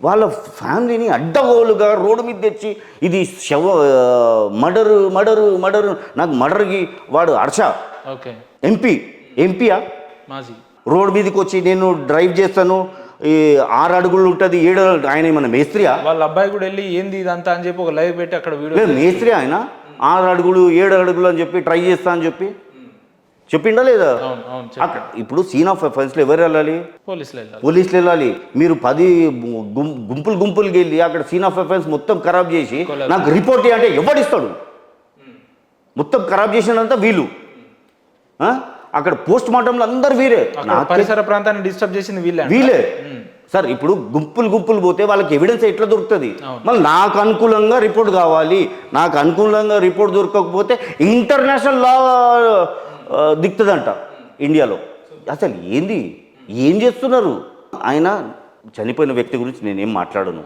వాళ్ళ ఫ్యామిలీని అడ్డగోలుగా రోడ్డు మీద తెచ్చి ఇది మర్డరు నాకు మర్డర్కి వాడు హర్ష ఓకే ఎంపీయా మాజీ రోడ్ మీదకి వచ్చి నేను డ్రైవ్ చేస్తాను ఈ 6 అడుగులు ఉంటుంది 7 అడుగులు ఆయన ఏమన్నా మేస్త్రియా వాళ్ళ అబ్బాయి కూడా వెళ్ళి ఏంది ఇదంతా అని చెప్పి ఒక లైవ్ పెట్టి అక్కడ వీడియో లేదు మేస్త్రి ఆయన 6 అడుగులు 7 అడుగులు అని చెప్పి ట్రై చేస్తా అని చెప్పి చెప్పిండా లేదా ఇప్పుడు సీన్ ఆఫ్ అఫెన్స్లో ఎవరు వెళ్ళాలి పోలీసులు వెళ్ళాలి మీరు 10 గుంపులుకి వెళ్ళి అక్కడ సీన్ ఆఫ్ అఫెన్స్ మొత్తం ఖరాబ్ చేసి నాకు రిపోర్ట్ అంటే ఎవడిస్తాడు మొత్తం ఖరాబ్ చేసినంతా వీళ్ళు అక్కడ పోస్ట్ మార్టంలో అందరు వీరే పరిసర ప్రాంతాన్ని డిస్టర్బ్ చేసింది వీళ్ళే సార్ ఇప్పుడు గుంపులు పోతే వాళ్ళకి ఎవిడెన్స్ ఎట్లా దొరుకుతుంది మళ్ళీ నాకు అనుకూలంగా రిపోర్ట్ కావాలి నాకు అనుకూలంగా రిపోర్ట్ దొరకకపోతే ఇంటర్నేషనల్ లా దిక్కుతుందంట ఇండియాలో అసలు ఏం చేస్తున్నారు ఆయన చనిపోయిన వ్యక్తి గురించి నేనేం మాట్లాడను